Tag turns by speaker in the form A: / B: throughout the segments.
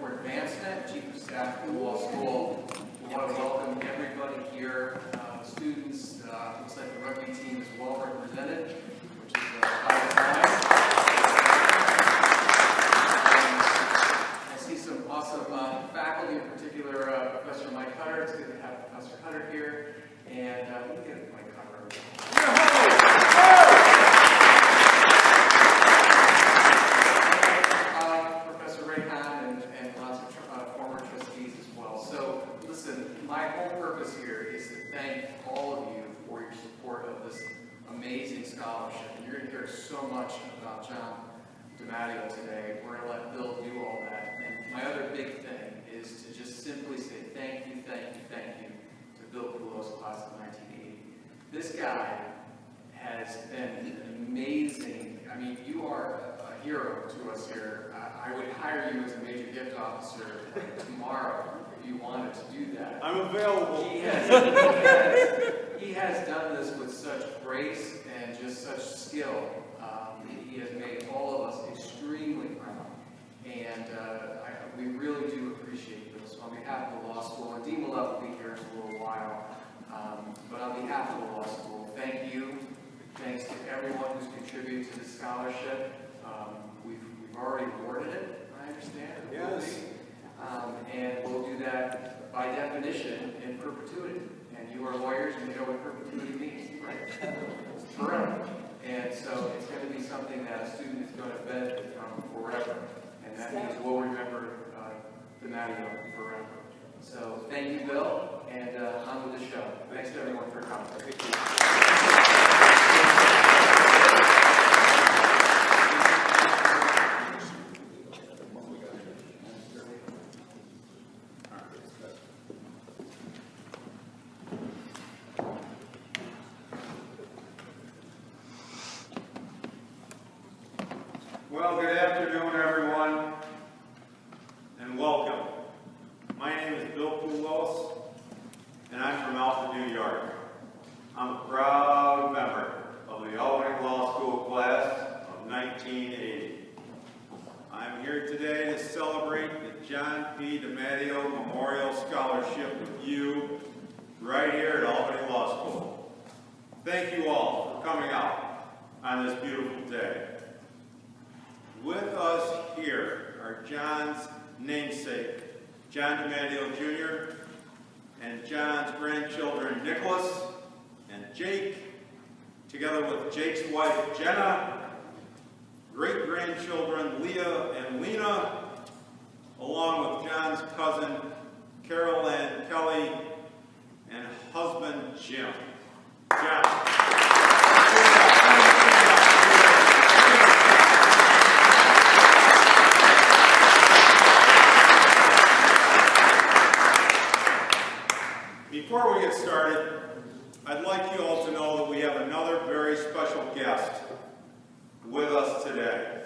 A: for Advancement, Chief of Staff at the Law School. We want to welcome everybody here, students. Looks like the rugby team is well represented, which is nice. I see some awesome faculty, in particular Professor Mike Hutter. It's good to have Professor Hutter here. And we can get Mike Hutter over there. My whole purpose here is to thank all of you for your support of this amazing scholarship. And you're going to hear so much about John DeMatteo today. We're going to let Bill do all that. And my other big thing is to just simply say thank you to Bill Poulos, class of 1980. This guy has been an amazing, I mean, you are a hero to us here. I would hire you as a major gift officer tomorrow. You wanted to do that.
B: I'm available.
A: He has done this with such grace and just such skill. He has made all of us extremely proud. And we really do appreciate this. On behalf of the law school, and Dean will be here in a little while, but on behalf of the law school, thank you. Thanks to everyone who's contributed to the scholarship. We've already awarded it, I understand.
B: Yes.
A: And we'll do that by definition in perpetuity. And you are lawyers and you know what perpetuity means, right? It's forever. And so it's going to be something that a student is going to benefit from forever. And that means we'll remember DeMatteo forever. So thank you, Bill, and on with the show. Thanks to everyone for coming.
B: Well, good afternoon, everyone, and welcome. My name is Bill Poulos, and I'm from Alpha, New York. I'm a proud member of the Albany Law School class of 1980. I'm here today to celebrate the John P. DeMatteo Memorial Scholarship with you right here at Albany Law School. Thank you all for coming out on this beautiful day. With us here are John's namesake, John DeMatteo Jr., and John's grandchildren, Nicholas and Jake, together with Jake's wife, Jenna, great-grandchildren, Leah and Lena, along with John's cousin, Carol Ann Kelly, and husband, Jim. John. Before we get started, I'd like you all to know that we have another very special guest with us today.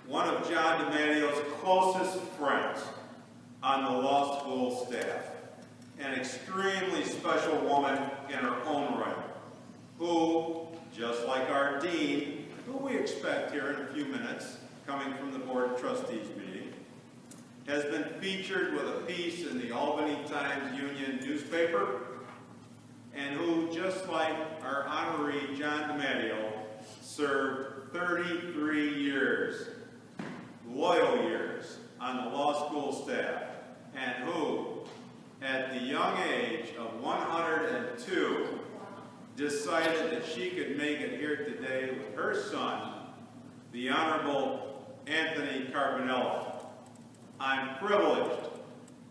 B: One of John DeMatteo's closest friends on the law school staff. An extremely special woman in her own right, who, just like our dean, who we expect here in a few minutes, coming from the Board of Trustees meeting, has been featured with a piece in the Albany Times-Union newspaper, and who, just like our honoree John DeMatteo, served 33 years, loyal years, on the law school staff, and who, at the young age of 102, decided that she could make it here today with her son, the Honorable Anthony Carbonello. I'm privileged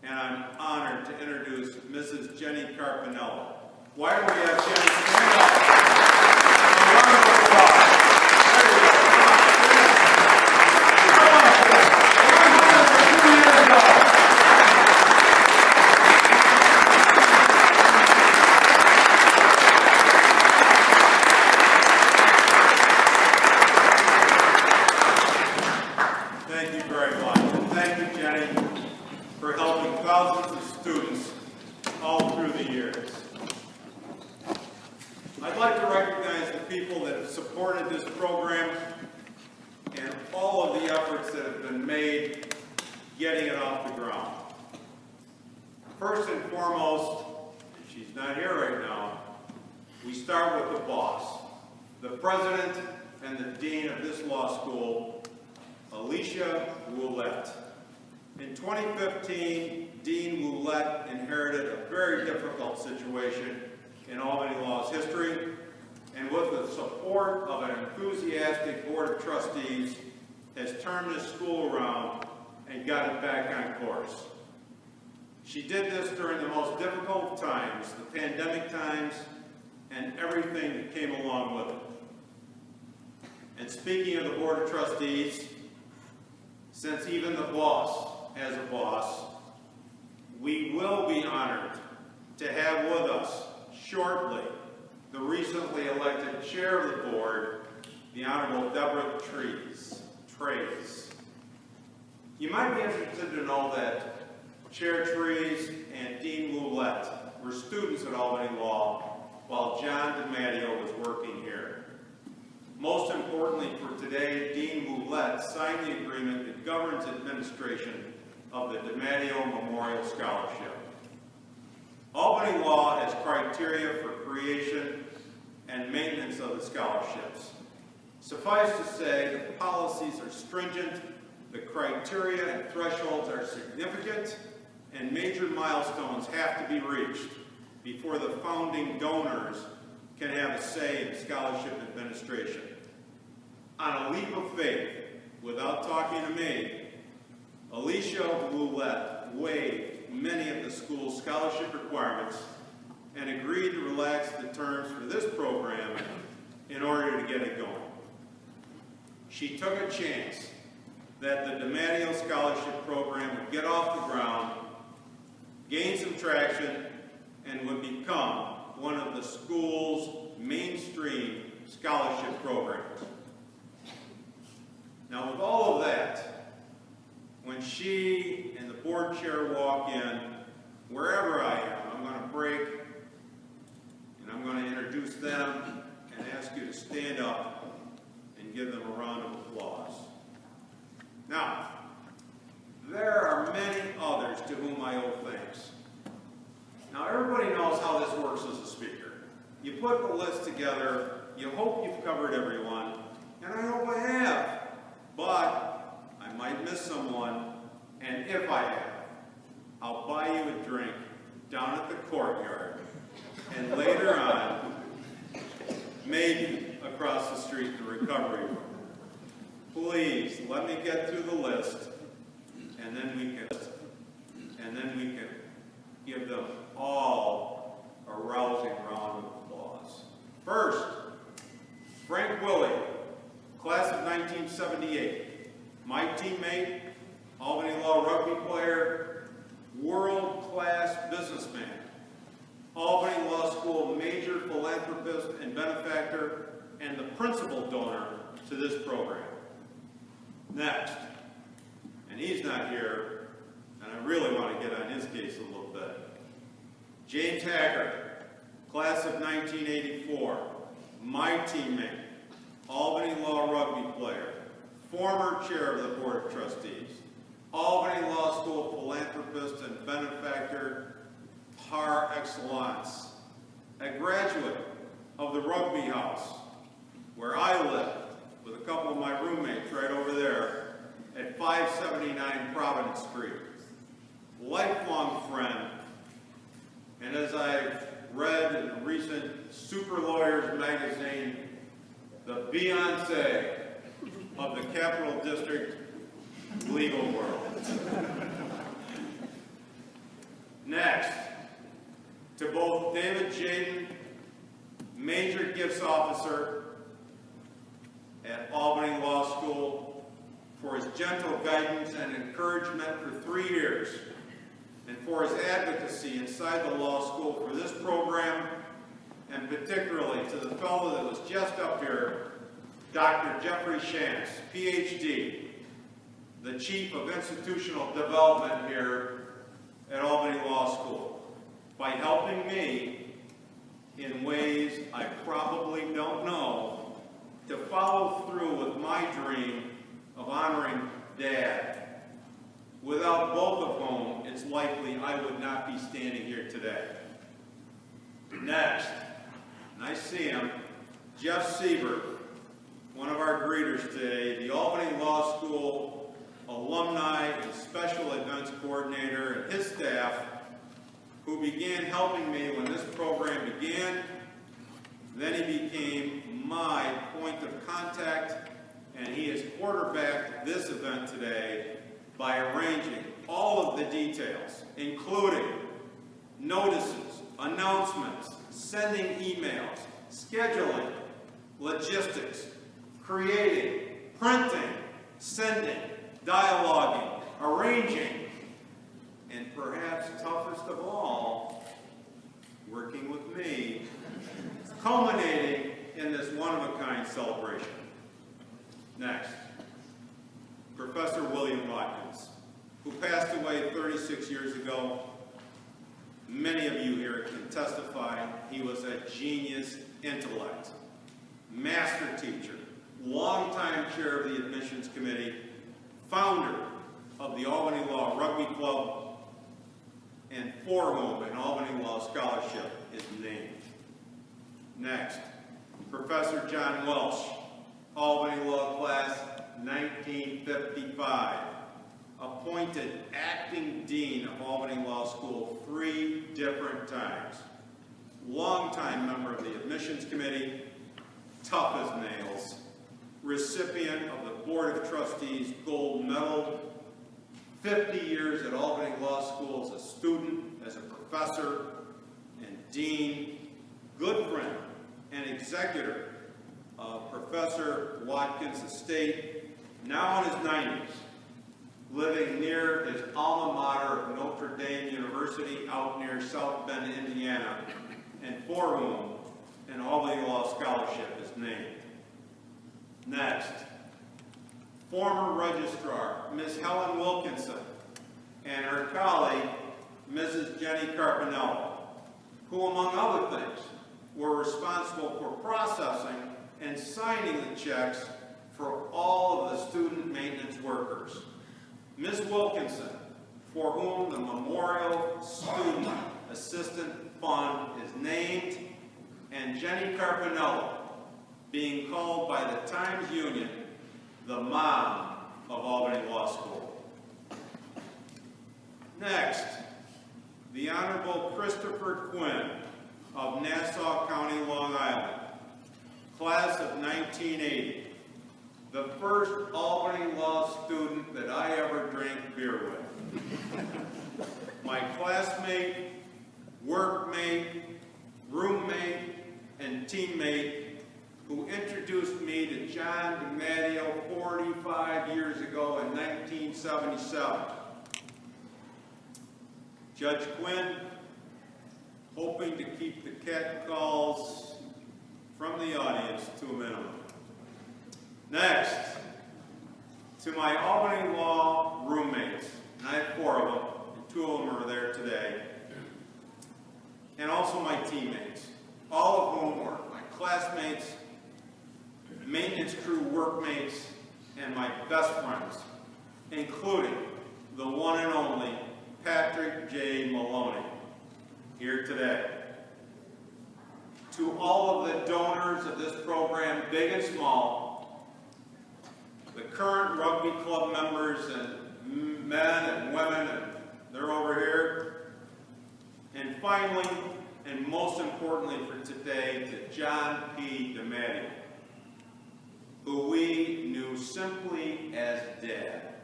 B: and I'm honored to introduce Mrs. Jenny Carbonello. Why don't we have Jenny stand up? A round of applause. There you go. Thank you very much. Thank you, Jenny, for helping thousands of students all through the years. I'd like to recognize the people that have supported this program and all of the efforts that have been made getting it off the ground. First and foremost, and she's not here right now, we start with the boss, the president and the dean of this law school, Alicia Roulette. In 2015, Dean Roulette inherited a very difficult situation in Albany Law's history, and with the support of an enthusiastic board of trustees, has turned this school around and got it back on course. She did this during the most difficult times, the pandemic times, and everything that came along with it. And speaking of the board of trustees, since even the boss has a boss, we will be honored to have with us shortly the recently elected chair of the board, the Honorable Deborah Trays. You might be interested to know that Chair Trays and Dean Roulette were students at Albany Law while John DeMatteo was working here. Most importantly for today, Dean Roulette signed the agreement that governs administration of the DeMatteo Memorial Scholarship. Albany Law has criteria for creation and maintenance of the scholarships. Suffice to say, the policies are stringent, the criteria and thresholds are significant, and major milestones have to be reached before the founding donors can have a say in scholarship administration. On a leap of faith, without talking to me, Alicia Roulette waived many of the school's scholarship requirements and agreed to relax the terms for this program in order to get it going. She took a chance that the DeMatteo Scholarship Program would get off the ground, gain some traction, and would become one of the school's mainstream scholarship programs. Now, with all of that, when she and the board chair walk in, wherever I am, I'm going to break and I'm going to introduce them and ask you to stand up and give them a round of applause. Now, there are many others to whom I owe thanks. Now, everybody knows how this works as a speaker. You put the list together, you hope you've covered everyone, and I hope I have. But I might miss someone, and if I have, I'll buy you a drink down at the courtyard, and later on, maybe across the street to recovery room. Please, let me get through the list, and then we can give them all a rousing round of applause. First, Frank Willie, class of 1978, my teammate, Albany Law rugby player, world-class businessman, Albany Law School major philanthropist and benefactor, and the principal donor to this program. Next, and he's not here, and I really want to get on his case a little bit. Jane Taggart, class of 1984, my teammate, Albany Law rugby player, former chair of the Board of Trustees, Albany Law School philanthropist and benefactor par excellence, a graduate of the Rugby House, where I lived with a couple of my roommates right over there at 579 Providence Street. Lifelong friend, and as I've read in the recent Super Lawyers magazine, the Beyonce of the Capital District legal world. Next, to both David Jaden, Major Gifts Officer at Albany Law School, for his gentle guidance and encouragement for 3 years, and for his advocacy inside the law school for this program, and particularly to the fellow that was just up here, Dr. Jeffrey Shantz, PhD, the Chief of Institutional Development here at Albany Law School, by helping me in ways I probably don't know to follow through with my dream of honoring Dad. without both of whom it's likely I would not be standing here today. Next, and I see him, Jeff Siebert, one of our greeters today, the Albany Law School alumni and special events coordinator, and his staff, who began helping me when this program began. Then he became my point of contact, and he has quarterbacked this event today by arranging all of the details, including notices, announcements, sending emails, scheduling, logistics, creating, printing, sending, dialoguing, arranging, and perhaps toughest of all, working with me, culminating in this one-of-a-kind celebration. Next, Professor William Watkins, who passed away 36 years ago. Many of you here can testify he was a genius intellect, master teacher, longtime chair of the admissions committee, founder of the Albany Law Rugby Club, and for whom an Albany Law Scholarship is named. Next, Professor John Welsh, Albany Law Class 1955, appointed acting dean of Albany Law School 3 different times. Longtime member of the admissions committee, tough as nails, recipient of the Board of Trustees Gold Medal, 50 years at Albany Law School as a student, as a professor, and dean, good friend and executor of Professor Watkins' estate, now in his 90s, living near his alma mater of Notre Dame University out near South Bend, Indiana, and for whom an Albany Law Scholarship is named. Next, former registrar, Ms. Helen Wilkinson, and her colleague, Mrs. Jenny Carpinello, who, among other things, were responsible for processing and signing the checks for all of the student maintenance workers. Ms. Wilkinson, for whom the Memorial Student Assistant Fund is named, and Jenny Carpinello, being called by the Times Union the mom of Albany Law School. Next, the Honorable Christopher Quinn of Nassau County, Long Island, class of 1980, the first Albany Law student that I ever drank beer with. My classmate, workmate, roommate, and teammate who introduced me to John DeMatteo 45 years ago in 1977. Judge Quinn, hoping to keep the catcalls from the audience to a minimum. Next, to my Albany Law roommates, and I have 4 of them, and 2 of them are there today, and also my teammates, all of whom were my classmates, maintenance crew workmates, and my best friends, including the one and only Patrick J. Maloney, here today. To all of the donors of this program, big and small, the current rugby club members and men and women, and they're over here. And finally, and most importantly for today, to John P. DeMatteo, who we knew simply as Dad,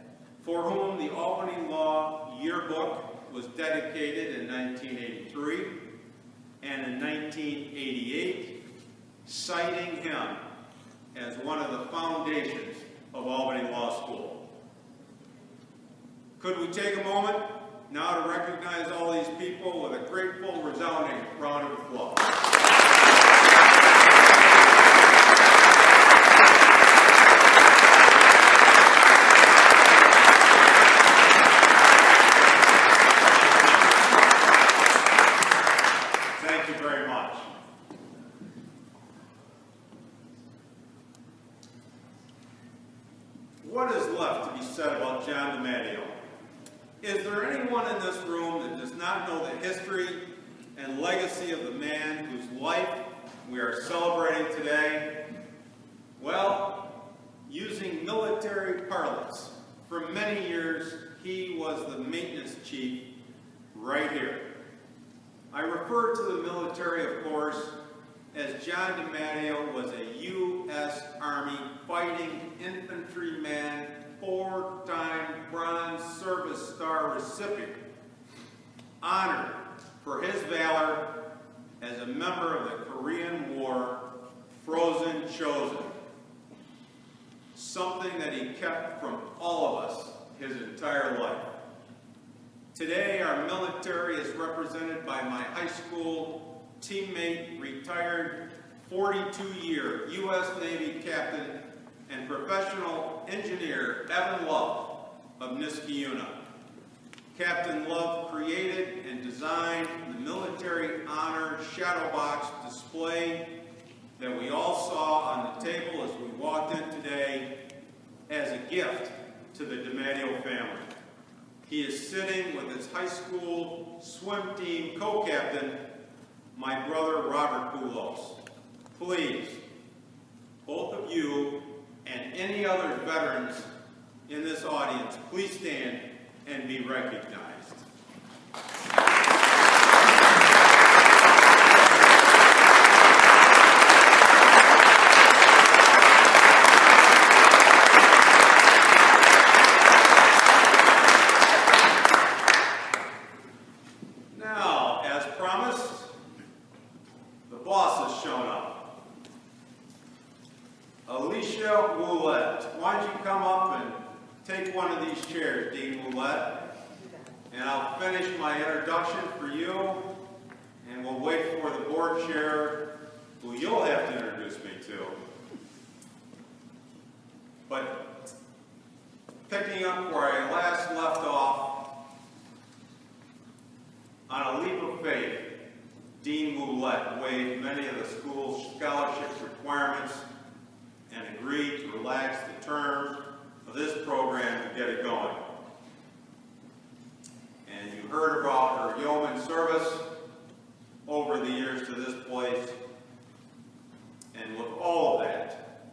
B: for whom the Albany Law Yearbook was dedicated in 1983 and in 1988, citing him as one of the foundations of Albany Law School. Could we take a moment now to recognize all these people with a grateful, resounding round of applause? Thank you very much. What is left to be said about John DeMatteo? is there anyone in this room that does not know the history and legacy of the man whose life we are celebrating today? Well, using military parlance, for many years he was the maintenance chief right here. I refer to the military, of course, as John DeMatteo was a U.S. Army fighting infantryman, 4-time Bronze Service Star recipient, honored for his valor as a member of the Korean War, frozen Chosin, something that he kept from all of us his entire life. Today, our military is represented by my high school teammate, retired 42-year U.S. Navy captain and professional engineer, Evan Love of Niskayuna. Captain Love created and designed the military honor shadow box display that we all saw on the table as we walked in today as a gift to the DeMatteo family. He is sitting with his high school swim team co-captain, my brother Robert Poulos. Please, both of you and any other veterans in this audience, please stand and be recognized. Now, as promised, the boss has shown up. Alicia Roulette, why don't you come up and take one of these chairs, Dean Roulette, and I'll finish my introduction for you, and we'll wait for the board chair, who you'll have to introduce me to. But picking up where I last left off, on a leap of faith, Dean Roulette waived many of the school's scholarship requirements and agreed to relax the terms of this program to get it going. And you heard about her yeoman service over the years to this place. And with all of that,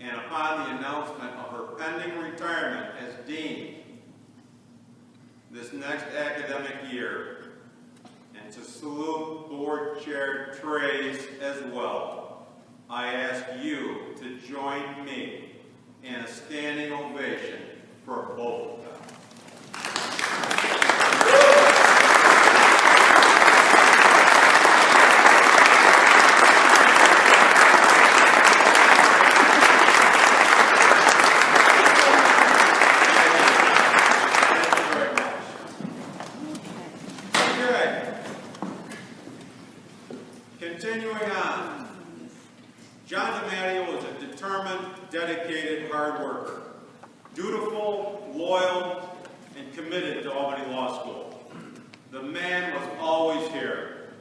B: and upon the announcement of her pending retirement as dean this next academic year, and to salute Board Chair Trays as well, I ask you to join me in a standing ovation for both of them. Continuing on, John DeMatteo was a determined, dedicated, hard worker, dutiful, loyal, and committed to Albany Law School. The man was always here.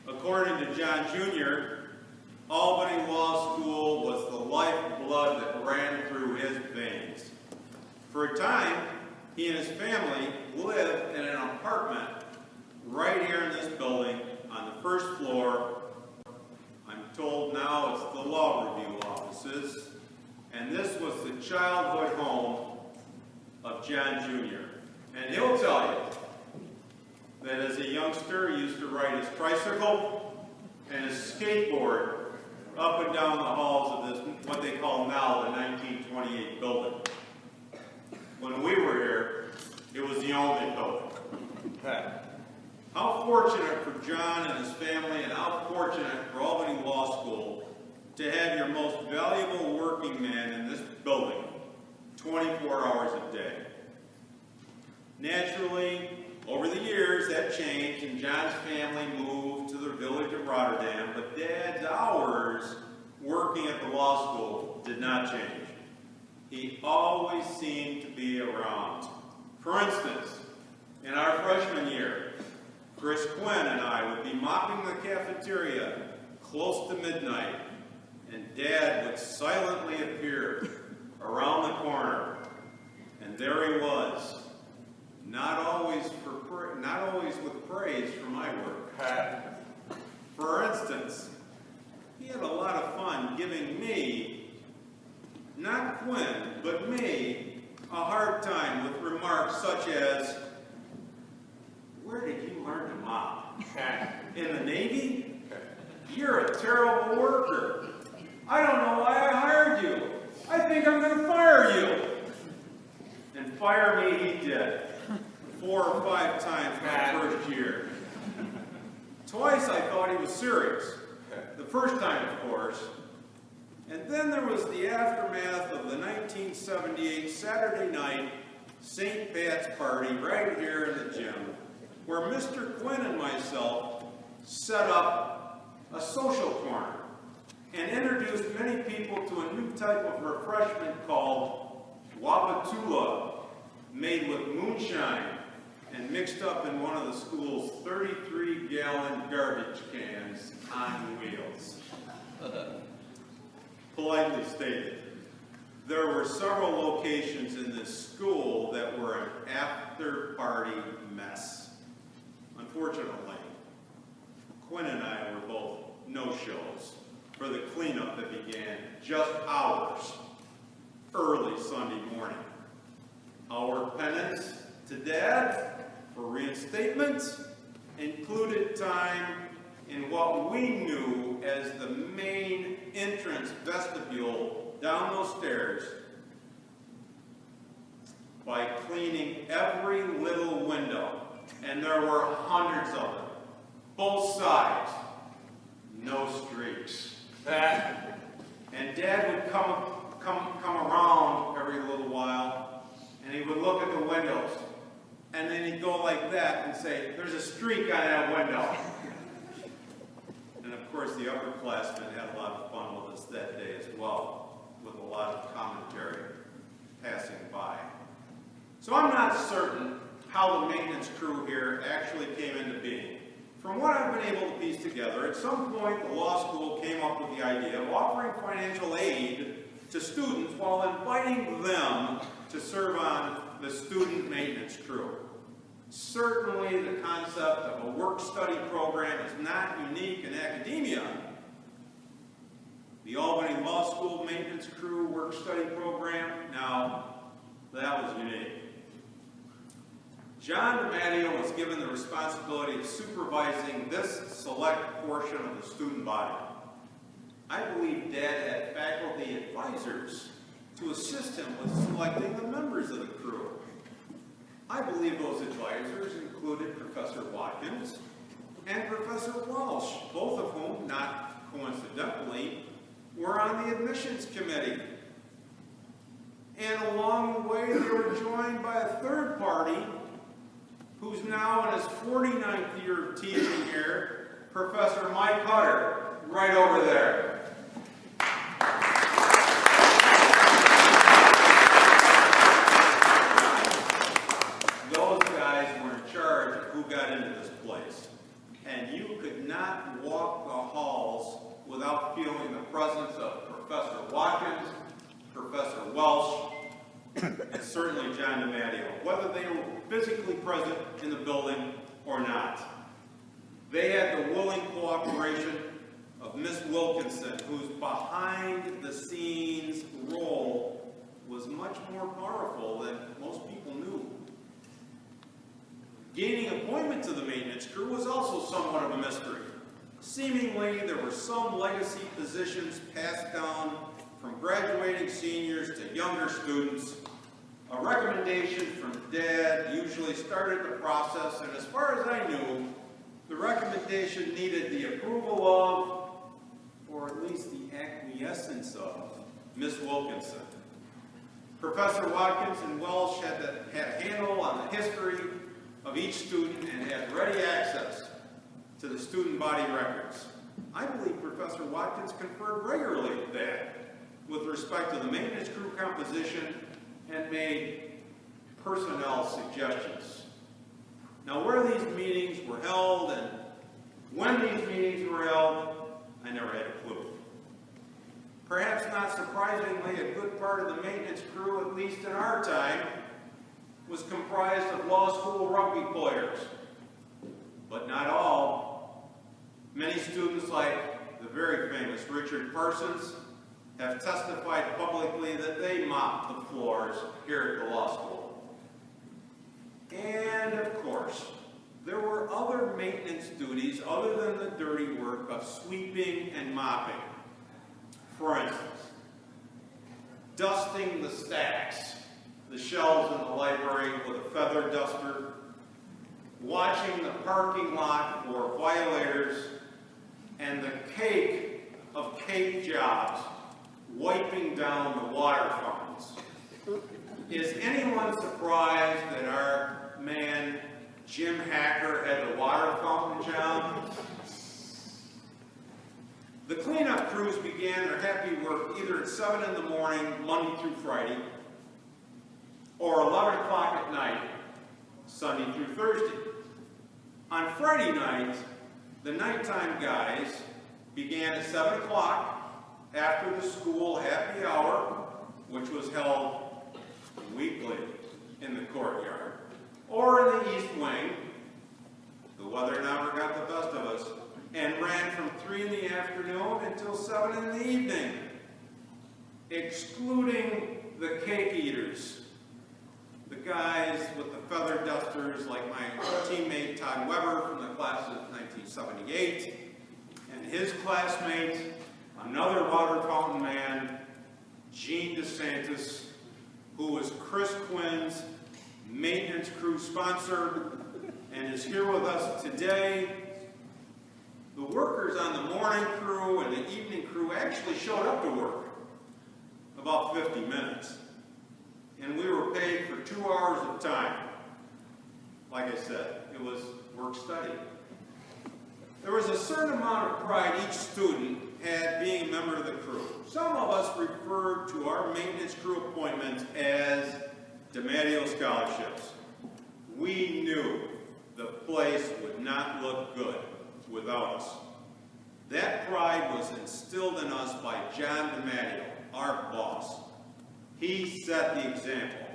B: According to John Jr., Albany Law School was the lifeblood that ran through his veins. For a time, he and his family lived in an apartment right here in this building on the first floor. I'm told now it's the law review offices, and this was the childhood home of John Jr. And he'll tell you that as a youngster, he used to ride his tricycle and his skateboard up and down the halls of this, what they call now the 1928 building. When we were here, it was the only building. How fortunate for John and his family, and how fortunate for Albany Law School to have your most valuable working man in this building 24 hours a day. Naturally, over the years that changed and John's family moved to the village of Rotterdam, but Dad's hours working at the law school did not change. He always seemed to be around. For instance, in our freshman year, Chris Quinn and I would be mopping the cafeteria close to midnight, and Dad would silently appear around the corner, and there he was, not For instance, he had a lot of fun giving me, not Quinn, but me, a hard time with remarks such as, "Where did you learn to mop? In the Navy? You're a terrible worker. I don't know why I hired you. I think I'm going to fire you." And fire me he did. 4 or 5 times my first year. Twice I thought he was serious. The first time, of course. And then there was the aftermath of the 1978 Saturday night St. Pat's party right here in the gym, where Mr. Quinn and myself set up a social corner and introduced many people to a new type of refreshment called Wapatula, made with moonshine and mixed up in one of the school's 33-gallon garbage cans on wheels. Politely stated, there were several locations in this school that were an after-party mess. Unfortunately, Quinn and I were both no-shows for the cleanup that began just hours early Sunday morning. Our penance to Dad for reinstatement included time in what we knew as the main entrance vestibule down those stairs by cleaning every little window, and there were hundreds of them, both sides, no streaks. And Dad would come around every little while, and he would look at the windows, and then he'd go like that and say, "There's a streak on that window." And of course, the upperclassmen had a lot of fun with us that day as well, with a lot of commentary passing by. So I'm not certain how the maintenance crew here actually came into being. From what I've been able to piece together, at some point the law school came up with the idea of offering financial aid to students while inviting them to serve on the student maintenance crew. Certainly the concept of a work-study program is not unique in academia. The Albany Law School maintenance crew work-study program, now that was unique. John DeMatteo was given the responsibility of supervising this select portion of the student body. I believe Dad had faculty advisors to assist him with selecting the members of the crew. I believe those advisors included Professor Watkins and Professor Walsh, both of whom, not coincidentally, were on the admissions committee. And along the way, they were joined by a third party who's now in his 49th year of teaching here, Professor Mike Hutter, right over there. Those guys were in charge of who got into this place. And you could not walk the halls without feeling the presence of Professor Watkins, Professor Welsh, and certainly John DeMatteo, whether they were physically present in the building or not. They had the willing cooperation of Miss Wilkinson, whose behind-the-scenes role was much more powerful than most people knew. Gaining appointment to the maintenance crew was also somewhat of a mystery. Seemingly, there were some legacy positions passed down from graduating seniors to younger students. A recommendation from Dad usually started the process, and as far as I knew, the recommendation needed the approval of, or at least the acquiescence of, Miss Wilkinson. Professor Watkins and Welsh had a handle on the history of each student and had ready access to the student body records. I believe Professor Watkins conferred regularly with Dad with respect to the maintenance crew composition and made personnel suggestions. Now, where these meetings were held and when these meetings were held, I never had a clue. Perhaps not surprisingly, a good part of the maintenance crew, at least in our time, was comprised of law school rugby players. But not all. Many students, like the very famous Richard Parsons, have testified publicly that they mopped the floors here at the law school. And of course, there were other maintenance duties other than the dirty work of sweeping and mopping. For instance, dusting the stacks, the shelves in the library with a feather duster, watching the parking lot for violators, and the cake of cake jobs, wiping down the water fountains. Is anyone surprised that our man Jim Hacker had the water fountain job? The cleanup crews began their happy work either at 7 in the morning, Monday through Friday, or 11 o'clock at night, Sunday through Thursday. On Friday night, the nighttime guys began at 7 o'clock after the school happy hour, which was held weekly in the courtyard, or in the East Wing. The weather never got the best of us, and ran from 3 in the afternoon until 7 in the evening, excluding the cake eaters, the guys with the feather dusters like my teammate Todd Weber from the class of 1978, and his classmate, another water fountain man, Gene DeSantis, who was Chris Quinn's maintenance crew sponsor and is here with us today. The workers on the morning crew and the evening crew actually showed up to work about 50 minutes. And we were paid for 2 hours of time. Like I said, it was work study. There was a certain amount of pride each student had being a member of the crew. Some of us referred to our maintenance crew appointments as DeMatteo scholarships. We knew the place would not look good without us. That pride was instilled in us by John DeMatteo, our boss. He set the example.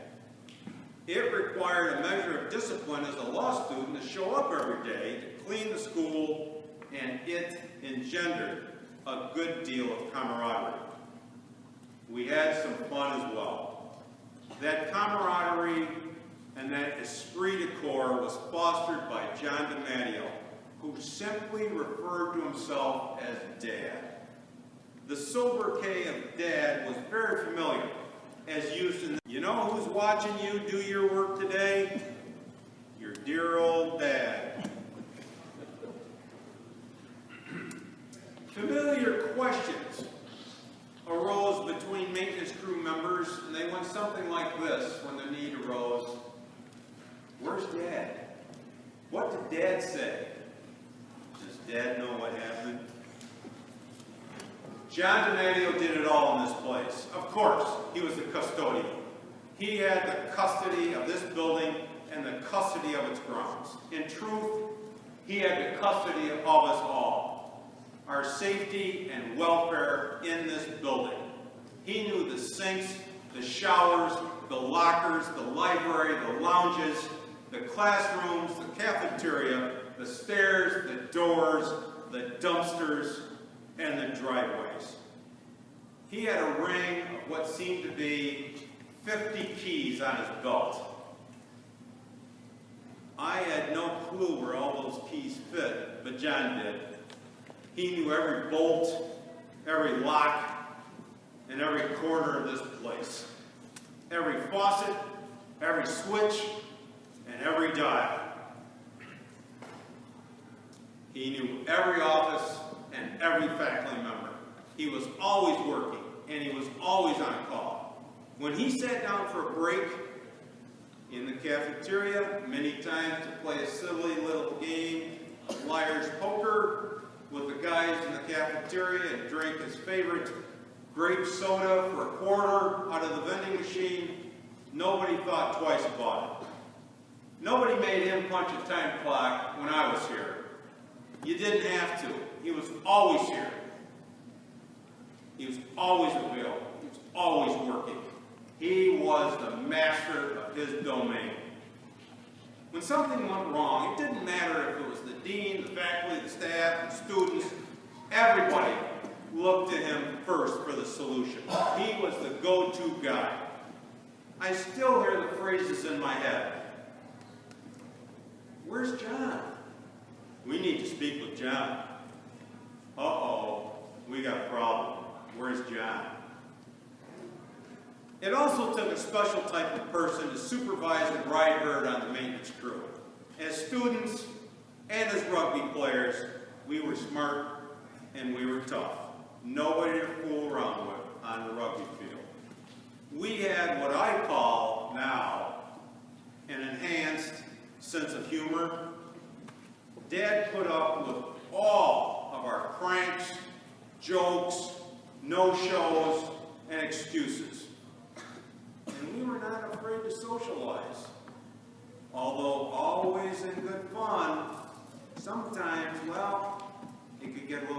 B: It required a measure of discipline as a law student to show up every day to clean the school, and it engendered a good deal of camaraderie. We had some fun as well. That camaraderie and that esprit de corps was fostered by John DeMatteo, who simply referred to himself as Dad. The sobriquet of Dad was very familiar, as used in the, you know who's watching you do your work today? Your dear old dad. Familiar questions arose between maintenance crew members, and they went something like this when the need arose. Where's Dad? What did Dad say? Does Dad know what happened? John DeMatteo did it all in this place. Of course, he was the custodian. He had the custody of this building and the custody of its grounds. In truth, he had the custody of us all, our safety and welfare in this building. He knew the sinks, the showers, the lockers, the library, the lounges, the classrooms, the cafeteria, the stairs, the doors, the dumpsters, and the driveways. He had a ring of what seemed to be 50 keys on his belt. I had no clue where all those keys fit, but John did. He knew every bolt, every lock, and every corner of this place. Every faucet, every switch, and every dial. He knew every office and every faculty member. He was always working, and he was always on call. When he sat down for a break in the cafeteria, many times to play a silly little game of liar's poker with the guys in the cafeteria and drink his favorite grape soda for a quarter out of the vending machine, nobody thought twice about it. Nobody made him punch a time clock when I was here. You didn't have to. He was always here. He was always available. He was always working. He was the master of his domain. When something went wrong, it didn't matter if it was the dean, the faculty, the staff, the students, everybody looked to him first for the solution. He was the go-to guy. I still hear the phrases in my head. Where's John? We need to speak with John. Uh-oh, we got a problem. Where's John? It also took a special type of person to supervise and ride herd on the maintenance crew. As students and as rugby players, we were smart and we were tough. Nobody to fool around with on the rugby field. We had what I call now an enhanced sense of humor. Dad put up with all of our pranks, jokes, no-shows, and excuses. And we were not afraid to socialize. Although always in good fun, sometimes, well, it could get a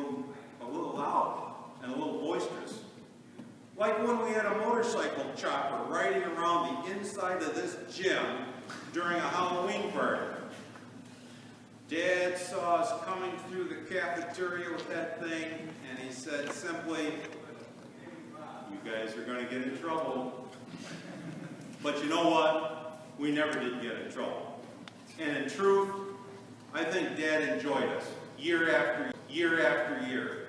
B: little loud and a little boisterous. Like when we had a motorcycle chopper riding around the inside of this gym during a Halloween party. Dad saw us coming through the cafeteria with that thing, and he said simply, "You guys are going to get in trouble." But you know what? We never did get in trouble. And in truth, I think Dad enjoyed us year after year.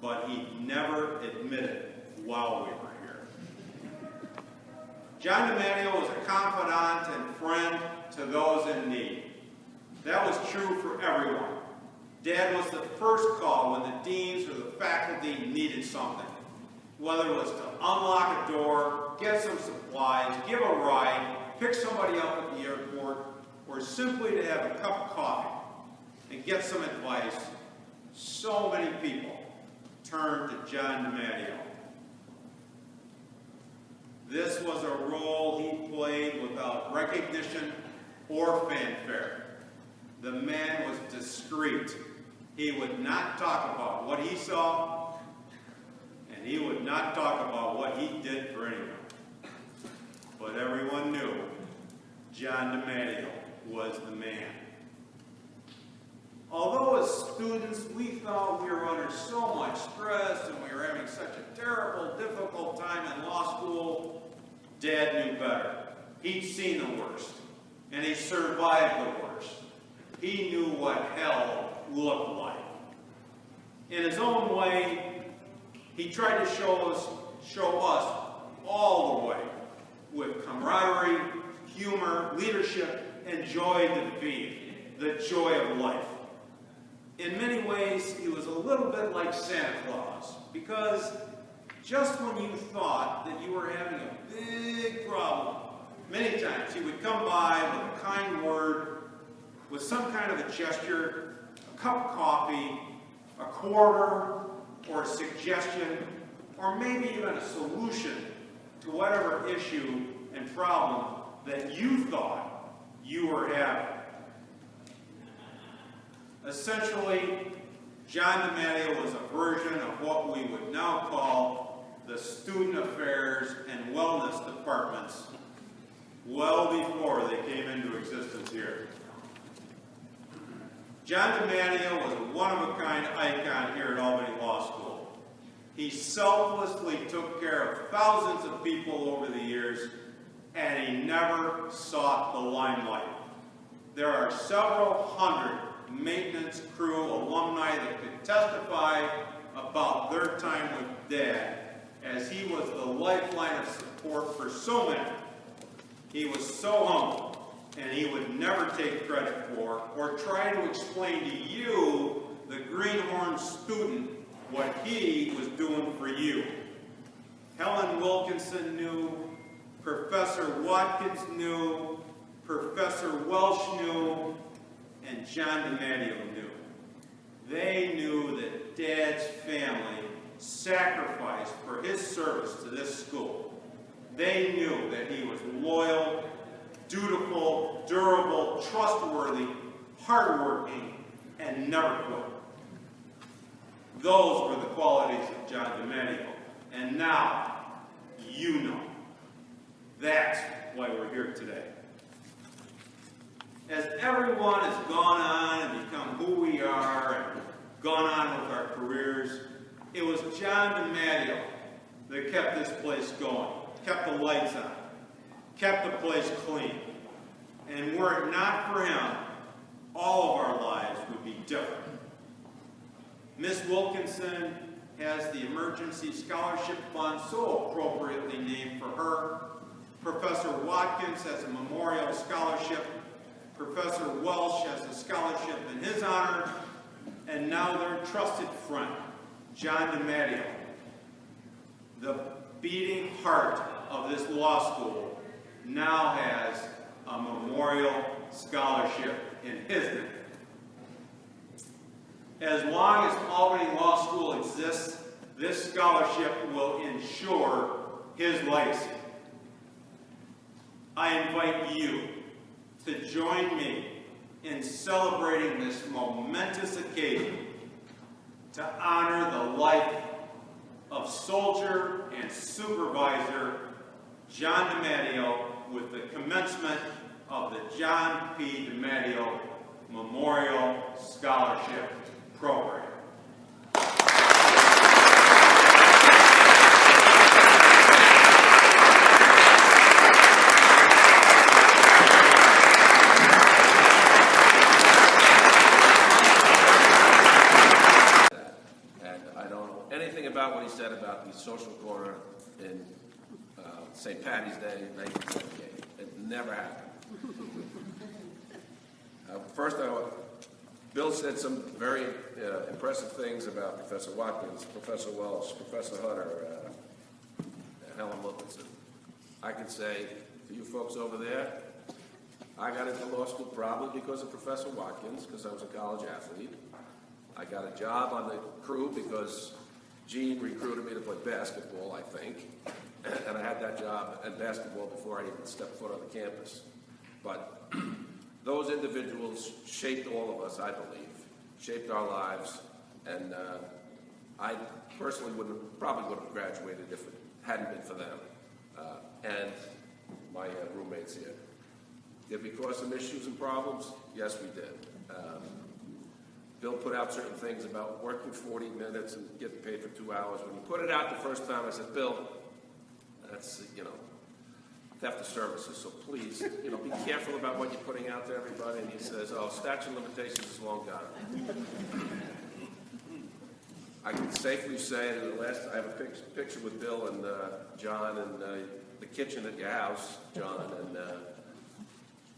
B: But he never admitted while we were here. John DeMatteo was a confidant and friend to those in need. That was true for everyone. Dad was the first call when the deans or the faculty needed something. Whether it was to unlock a door, get some supplies, give a ride, pick somebody up at the airport, or simply to have a cup of coffee and get some advice, so many people turned to John DeMatteo. This was a role he played without recognition or fanfare. The man was discreet. He would not talk about what he saw, and he would not talk about what he did for anyone. But everyone knew John DeMatteo was the man. Although as students we thought we were under so much stress and we were having such a terrible, difficult time in law school, Dad knew better. He'd seen the worst, and he survived the worst. He knew what hell looked like. In his own way, he tried to show us all the way with camaraderie, humor, leadership, and joy to be, the joy of life. In many ways, he was a little bit like Santa Claus, because just when you thought that you were having a big problem, many times he would come by with a kind word, with some kind of a gesture, a cup of coffee, a quarter, or a suggestion, or maybe even a solution to whatever issue and problem that you thought you were having. Essentially, John DeMatteo was a version of what we would now call the student affairs and wellness departments well before they came into existence here. John DeMatteo was a one-of-a-kind icon here at Albany Law School. He selflessly took care of thousands of people over the years, and he never sought the limelight. There are several hundred maintenance crew alumni that could testify about their time with Dad, as he was the lifeline of support for so many. He was so humble, and he would never take credit for or try to explain to you, the greenhorn student, what he was doing for you. Helen Wilkinson knew, Professor Watkins knew, Professor Welsh knew, and John DeMatteo knew. They knew that Dad's family sacrificed for his service to this school. They knew that he was loyal, dutiful, durable, trustworthy, hardworking, and never quit. Those were the qualities of John DeMatteo. And now, you know. That's why we're here today. As everyone has gone on and become who we are and gone on with our careers, it was John DeMatteo that kept this place going, kept the lights on, kept the place clean. And were it not for him, all of our lives would be different. Ms. Wilkinson has the Emergency Scholarship Fund so appropriately named for her. Professor Watkins has a memorial scholarship. Professor Welsh has a scholarship in his honor. And now their trusted friend, John DeMatteo, the beating heart of this law school, now has a memorial scholarship in his name. As long as Albany Law School exists, this scholarship will ensure his legacy. I invite you to join me in celebrating this momentous occasion to honor the life of soldier and supervisor John DeMatteo with the commencement of the John P. DeMatteo Memorial Scholarship Program.
C: And I don't know anything about what he said about the social corner in St. Patty's Day, 1978. It never happened. Bill said some very impressive things about Professor Watkins, Professor Welsh, Professor Hutter, Helen Wilkinson. I can say to you folks over there, I got into law school probably because of Professor Watkins, because I was a college athlete. I got a job on the crew because Gene recruited me to play basketball, I think. And I had that job at basketball before I even stepped foot on the campus. But those individuals shaped all of us, I believe, shaped our lives, and I personally probably would have graduated if it hadn't been for them and my roommates here. Did we cause some issues and problems? Yes, we did. Bill put out certain things about working 40 minutes and getting paid for 2 hours. When he put it out the first time, I said, Bill, that's, theft of services, so please, be careful about what you're putting out to everybody. And he says, oh, statute of limitations is long gone. I can safely say that I have a picture with Bill and John in the kitchen at your house, John, and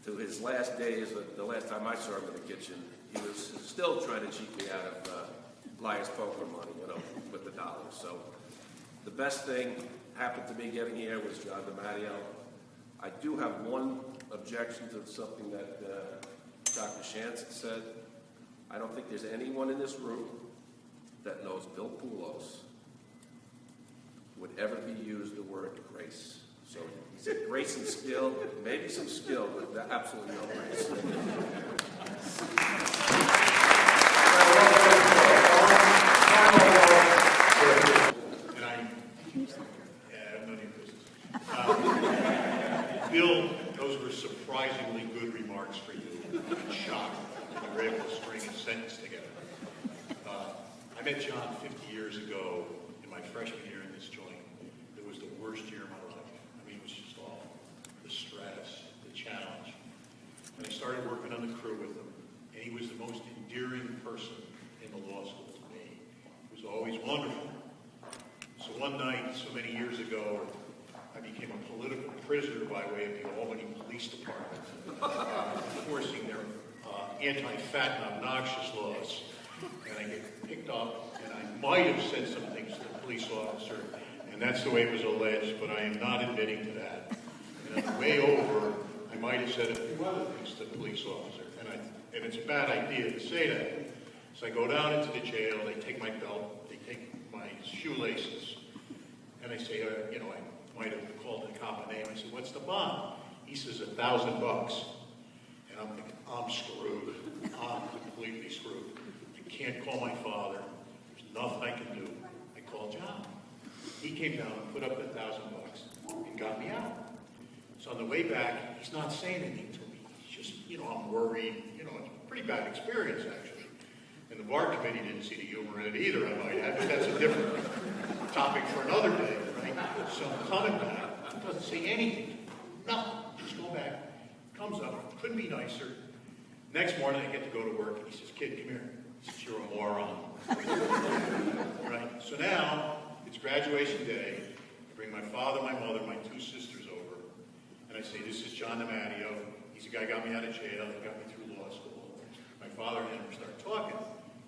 C: to his last days, the last time I saw him in the kitchen, he was still trying to cheat me out of Liar's Poker money, with the dollars. So the best thing happened to me getting here was John DeMatteo. I do have one objection to something that Dr. Shantz said. I don't think there's anyone in this room that knows Bill Poulos would ever be used the word grace. So he said grace and skill, maybe some skill, but absolutely no grace.
D: Bill, those were surprisingly good remarks for you. I'm shocked that you were able to string a sentence together. I met John 50 years ago in my freshman year in this joint. It was the worst year of my life. I mean, it was just awful. The stress, the challenge. And I started working on the crew with him, and he was the most endearing person in the law school to me. He was always wonderful. So one night, so many years ago, I became a political prisoner by way of the Albany Police Department, enforcing their anti-fat and obnoxious laws. And I get picked up, and I might have said some things to the police officer, and that's the way it was alleged, but I am not admitting to that. And on the way over, I might have said a few other things to the police officer, and it's a bad idea to say that. So I go down into the jail, they take my belt, they take my shoelaces, and I say, I might have called the cop a name. I said, what's the bond? He says, $1,000. And I'm thinking, I'm screwed. I'm completely screwed. I can't call my father. There's nothing I can do. I called John. He came down and put up the $1,000 and got me out. So on the way back, he's not saying anything to me. He's just, I'm worried. It's a pretty bad experience, actually. And the bar committee didn't see the humor in it either, I might add, but that's a different topic for another day, right? So I'm coming back, doesn't say anything. Nothing. Just go back. Comes up. Couldn't be nicer. Next morning, I get to go to work, and he says, "Kid, come here." He says, "You're a moron." Right? So now, it's graduation day. I bring my father, my mother, my 2 sisters over, and I say, "This is John DeMatteo. He's the guy who got me out of jail. He got me through law school." My father and him start talking.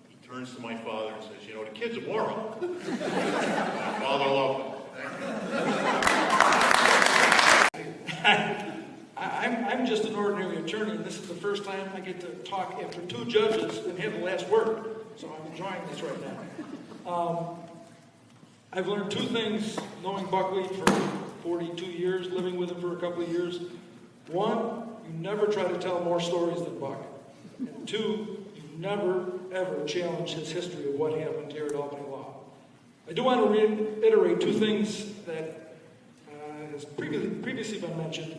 D: He turns to my father and says, "The kid's a moron." My father loved him.
E: I'm just an ordinary attorney, and this is the first time I get to talk after 2 judges and have the last word. So I'm enjoying this right now. I've learned 2 things knowing Buckley for 42 years, living with him for a couple of years. 1, you never try to tell more stories than Buck. And 2, you never, ever challenge his history of what happened here at Albany Law. I do want to reiterate 2 things that has previously been mentioned.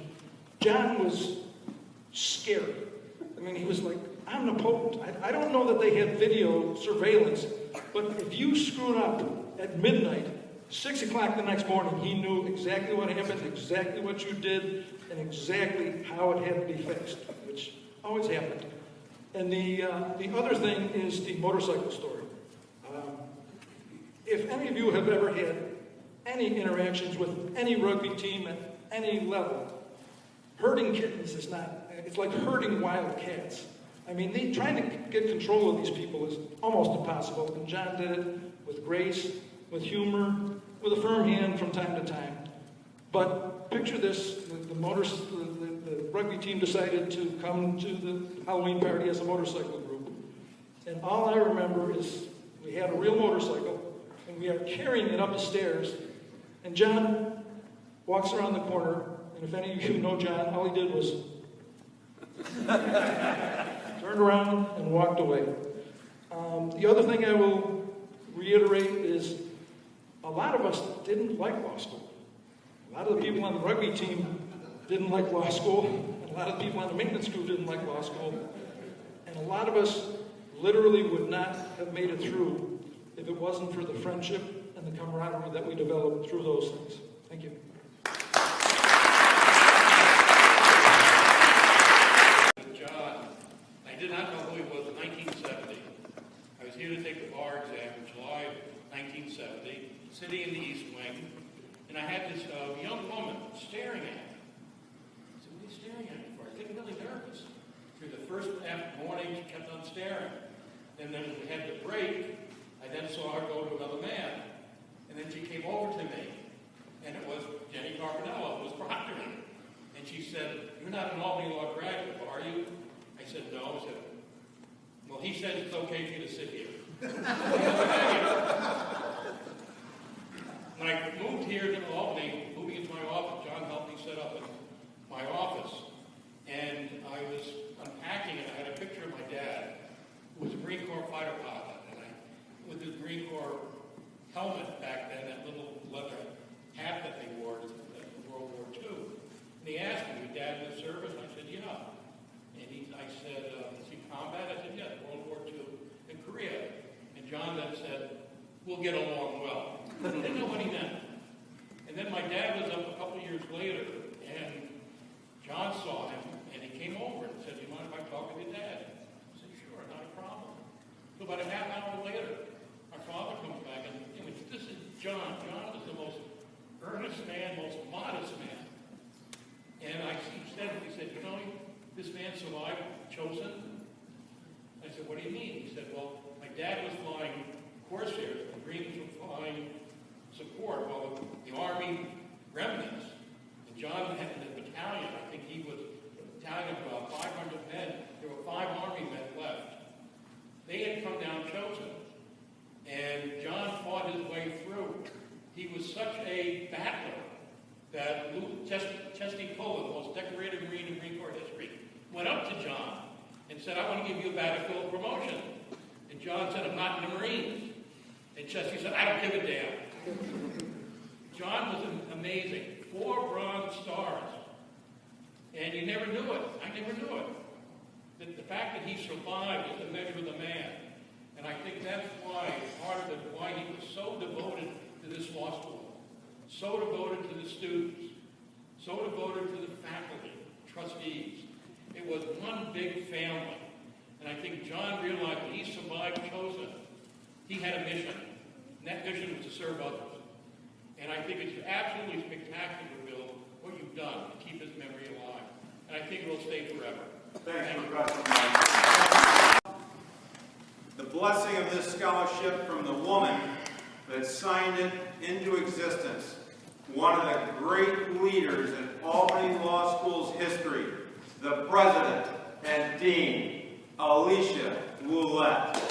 E: John was scary. I mean, he was like omnipotent. I don't know that they had video surveillance, but if you screwed up at midnight, 6 o'clock the next morning, he knew exactly what happened, exactly what you did, and exactly how it had to be fixed, which always happened. And the other thing is the motorcycle story. If any of you have ever had any interactions with any rugby team at any level, herding kittens is not, it's like herding wild cats. I mean, trying to get control of these people is almost impossible. And John did it with grace, with humor, with a firm hand from time to time. But picture this, the rugby team decided to come to the Halloween party as a motorcycle group. And all I remember is we had a real motorcycle, and we are carrying it up the stairs, and John walks around the corner, and if any of you know John, all he did was turned around and walked away. The other thing I will reiterate is a lot of us didn't like law school. A lot of the people on the rugby team didn't like law school, and a lot of the people on the maintenance crew didn't like law school, and a lot of us literally would not have made it through if it wasn't for the friendship and the camaraderie that we developed through those things. Thank you.
F: John, I did not know who he was in 1970. I was here to take the bar exam in July of 1970, sitting in the East Wing, and I had this young woman staring at me. I said, "What are you staring at me for?" I was getting really nervous. Through the first morning, she kept on staring. And then we had the break. I then saw her go to another man. And then she came over to me. And it was Jenny Carpinello, who was proctoring. And she said, "You're not an Albany Law graduate, are you?" I said, "No." She said, "Well, he says it's okay for you to sit here." When I moved here to Albany, moving into my office, John helped me set up my office. And I was unpacking it. I had a picture of my dad, who was a Marine Corps fighter pilot. With his Marine Corps helmet back then, that little leather hat that they wore in World War II. And he asked me, "Your dad in the service?" I said, "Yeah." And I said, "Is he combat?" I said, "Yeah, World War II in Korea." And John then said, "We'll get along well." I didn't know what he meant. And then my dad was up a couple years later, and John saw him, and he came over and said, "Do you mind if I talk with your dad?" I said, "Sure, not a problem." So about a half hour later, our father comes back, and this is John. John is the most earnest man, most modest man. And he said, "This man survived Chosin." I said, "What do you mean?" He said, "Well, my dad was flying Corsairs, the Marines were flying support, while the Army remnants. And John had the battalion, I think he was a battalion of about 500 men. There were 5 Army men left. They had come down Chosin, and John fought his way through. He was such a battler that Chesney Puller, the most decorated Marine in Marine Corps history, went up to John and said, "I want to give you a battlefield promotion." And John said, "I'm not in the Marines." And Chesney said, "I don't give a damn." John was amazing. 4 Bronze Stars. And you never knew it. I never knew it. fact that he survived is the measure of the man. And I think that's why, part of it, why he was so devoted to this law school, so devoted to the students, so devoted to the faculty, trustees. It was one big family. And I think John realized when he survived Chosin, he had a mission. And that mission was to serve others. And I think it's absolutely spectacular, Bill, what you've done to keep his memory alive. And I think it will stay forever.
B: Thank you, Professor Mike. The blessing of this scholarship from the woman that signed it into existence, one of the great leaders in Albany Law School's history, the president and dean, Alicia Ouellette.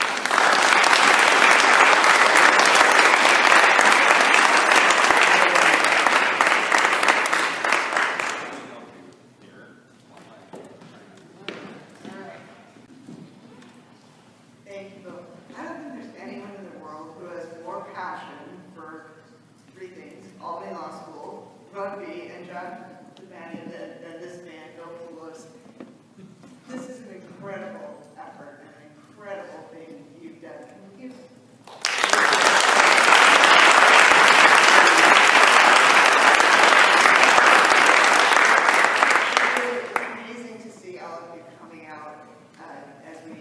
G: Thank you both. I don't think there's anyone in the world who has more passion for three things: Albany Law School, rugby, and John DeMatteo than this man, Bill Poulos. This is an incredible effort and an incredible thing you've done. Thank you. It's amazing to see all of you coming out as we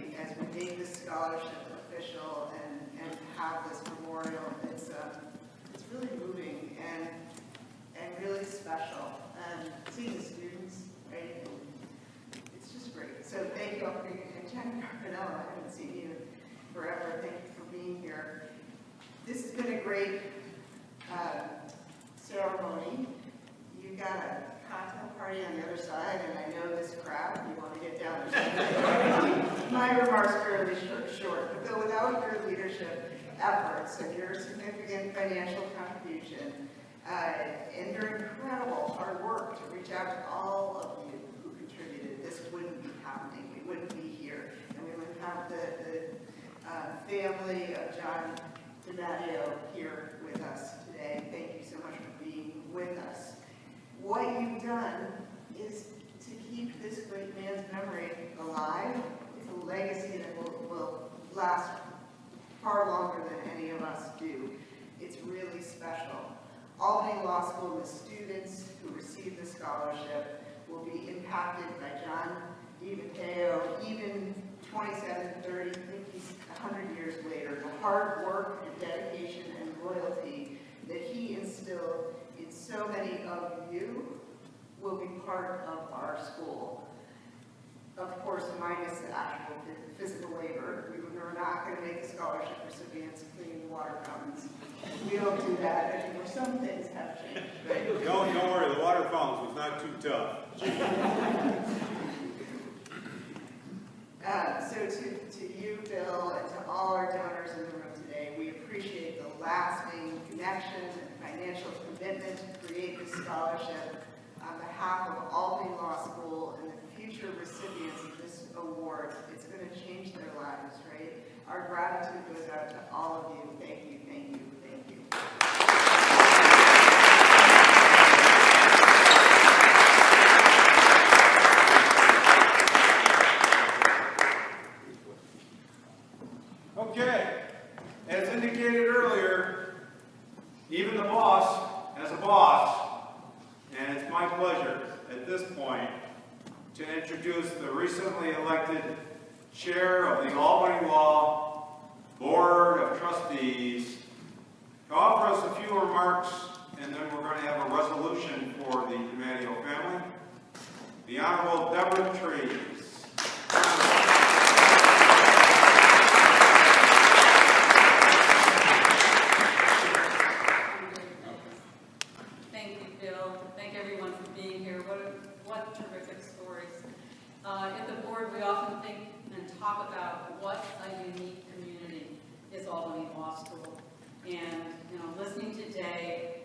G: make this scholarship official and have this memorial. It's really moving and really special. Seeing the students, right? It's just great. So thank you all for being here. And Jen Carpinello, I haven't seen you forever. Thank you for being here. This has been a great ceremony. You've got a cocktail party on the other side, and I know this crowd, you want to get down to my remarks are fairly short, but though without your leadership efforts and your significant financial contribution, and your incredible hard work to reach out to all of you who contributed, this wouldn't be happening. We wouldn't be here, and we wouldn't have the family of John DeMatteo here with us today. Thank you so much for being with us. What you've done is to keep this great man's memory alive. It's a legacy that will last far longer than any of us do. It's really special. Albany Law School and the students who receive the scholarship will be impacted by John DeMatteo even 27, 30, 50, 100 years later. The hard work and dedication and loyalty that he instilled in so many of you will be part of our school. Of course, minus the actual physical labor. We're not going to make the scholarship recipients clean water fountains. We don't do that anymore. Some things have changed. Right?
B: Don't worry, the water fountains was not too tough.
G: So to you, Bill, and to all our donors in the room today, we appreciate the lasting connection and financial commitment to create this scholarship on behalf of Albany Law School and the future recipients of this award. It's going to change their lives, right? Our gratitude goes out to all of you. Thank you, thank you, thank you.
B: Okay, as indicated earlier, even the boss has a boss, and it's my pleasure at this point to introduce the recently elected chair of the Albany Law Board of Trustees to offer us a few remarks, and then we're going to have a resolution for the DeMatteo family. The Honorable Deborah Trees.
H: Thank you, Bill. Thank everyone for being here. What terrific stories. At the board, we often think and talk about what a unique community is Albany Law School. And, listening today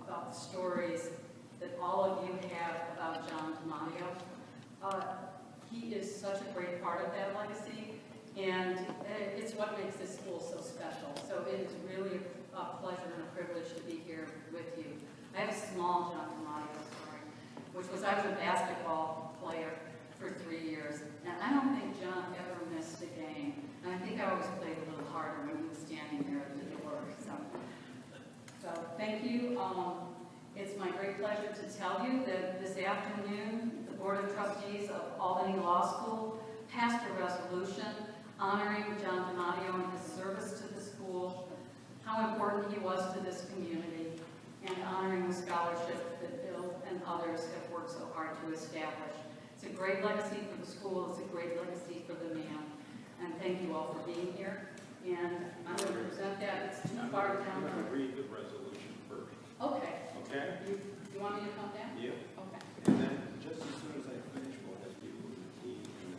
H: about the stories that all of you have about John DeMatteo, he is such a great part of that legacy, and it's what makes this school so special. So it is really a pleasure and a privilege to be here with you. I have a small John DeMatteo story, which was I was a basketball player for 3 years, and I don't think John So thank you. It's my great pleasure to tell you that this afternoon, the Board of Trustees of Albany Law School passed a resolution honoring John DeMatteo and his service to the school, how important he was to this community, and honoring the scholarship that Bill and others have worked so hard to establish. It's a great legacy for the school, it's a great legacy for the man, and thank you all for being here. And I'm going to present that, it's too far down.
B: I'm going to read the resolution first.
H: Okay.
B: Okay?
H: You want me to come down?
B: Yeah.
H: Okay.
B: And then, just as soon as I finish, we'll have you and the team and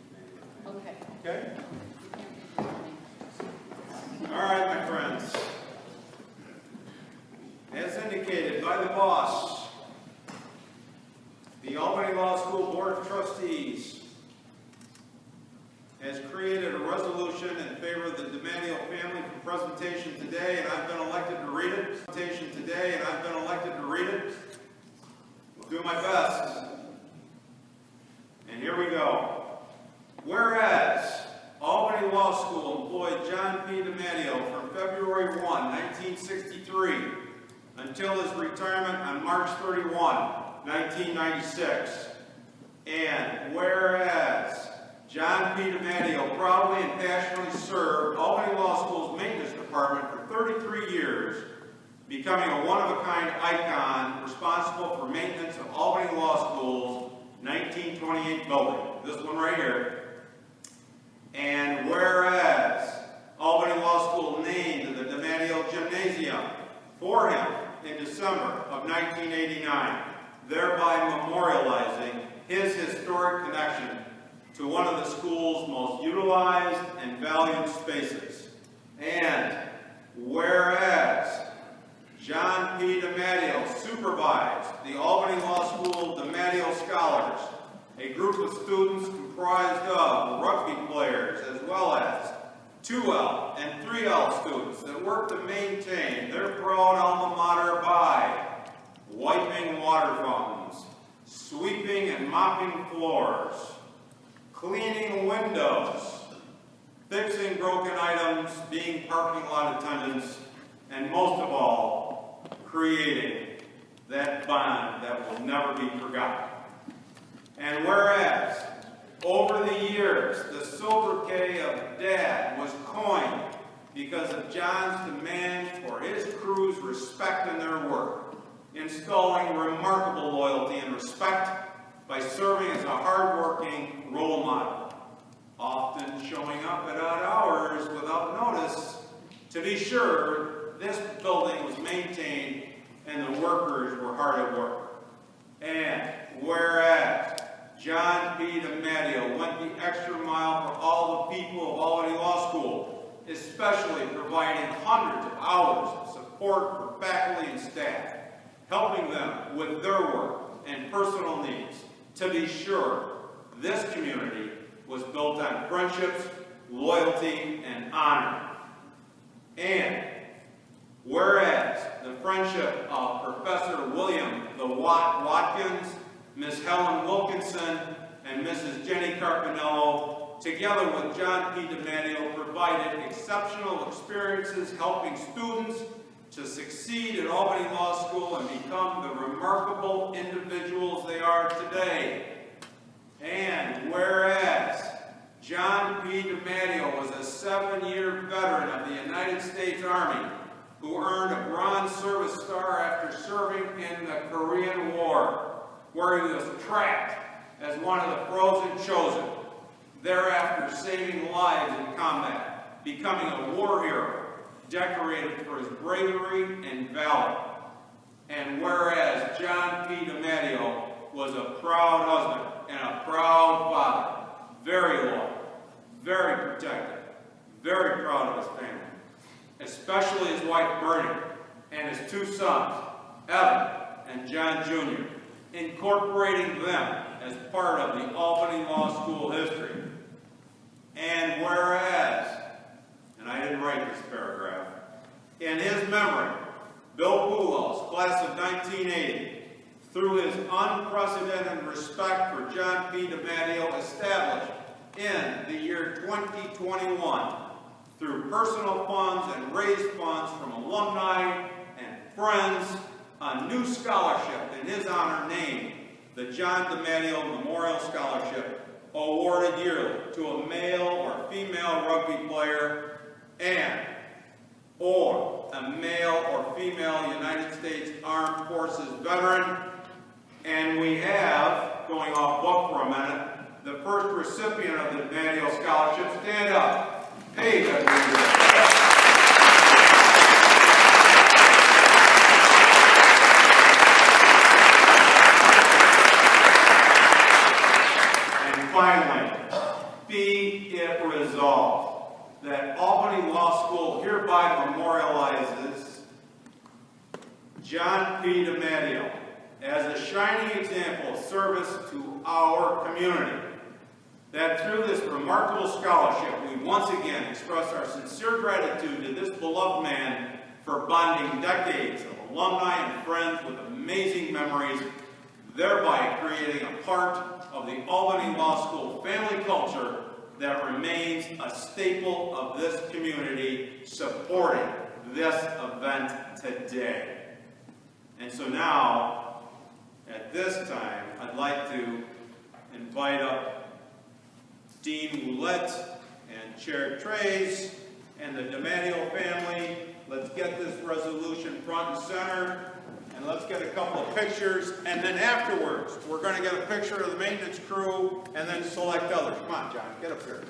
B: the
H: Okay.
B: Okay?
H: You can't read me.
B: All right, my friends. As indicated by the boss, the Albany Law School Board of Trustees has created a resolution in favor of the DeMatteo family for presentation today, and I've been elected to read it. Presentation today, and I've been elected to read it. I'll do my best. And here we go. Whereas Albany Law School employed John P. DeMatteo from February 1, 1963 until his retirement on March 31, 1996. And whereas John P. DeMatteo proudly and passionately served Albany Law School's maintenance department for 33 years, becoming a one-of-a-kind icon responsible for maintenance of Albany Law School's 1928 building. This one right here. And whereas Albany Law School named the DeMatteo Gymnasium for him in December of 1989, thereby memorializing his historic connection to one of the school's most utilized and valued spaces. And whereas John P. DeMatteo supervised the Albany Law School DeMatteo Scholars, a group of students comprised of rugby players as well as 2L and 3L students that work to maintain their proud alma mater by wiping water fountains, sweeping and mopping floors, cleaning windows, fixing broken items, being parking lot attendants, and most of all, creating that bond that will never be forgotten. And whereas, over the years, the sobriquet of Dad was coined because of John's demand for his crew's respect in their work, installing remarkable loyalty and respect by serving as a hardworking role model, often showing up at odd hours without notice to be sure this building was maintained and the workers were hard at work. And whereas John P. DeMatteo went the extra mile for all the people of Albany Law School, especially providing hundreds of hours of support for faculty and staff, helping them with their work and personal needs. To be sure, this community was built on friendships, loyalty, and honor. And whereas the friendship of Professor William the Watt Watkins, Miss Helen Wilkinson, and Mrs. Jenny Carpinello, together with John P. DeMatteo, provided exceptional experiences helping students to succeed at Albany Law School and become the remarkable individuals they are today. And whereas John P. DeMatteo was a 7-year veteran of the United States Army who earned a Bronze Service Star after serving in the Korean War, where he was tracked as one of the frozen Chosin, thereafter saving lives in combat, becoming a war hero, decorated for his bravery and valor. And whereas John P. DeMatteo was a proud husband and a proud father, very loyal, very protective, very proud of his family, especially his wife Bernie and his 2 sons, Evan and John Jr., incorporating them as part of the Albany Law School history. And whereas, and I didn't write this paragraph, in his memory, Bill Bulos, class of 1980, through his unprecedented respect for John P. DeMatteo, established in the year 2021, through personal funds and raised funds from alumni and friends a new scholarship in his honor named the John DeMatteo Memorial Scholarship, awarded yearly to a male or female rugby player or a male or female United States Armed Forces veteran. And we have, going off book for a minute, the first recipient of the DeMatteo Scholarship. Stand up. Hey, and finally, be it resolved that Albany Law School hereby memorializes John P. DeMatteo as a shining example of service to our community. That through this remarkable scholarship, we once again express our sincere gratitude to this beloved man for bonding decades of alumni and friends with amazing memories, thereby creating a part of the Albany Law School family culture that remains a staple of this community, supporting this event today. And so now, at this time, I'd like to invite up Dean Ouellette and Chair Trays and the DeMatteo family. Let's get this resolution front and center, and let's get a couple of pictures, and then afterwards, we're going to get a picture of the maintenance crew and then select others. Come on, John, get up here.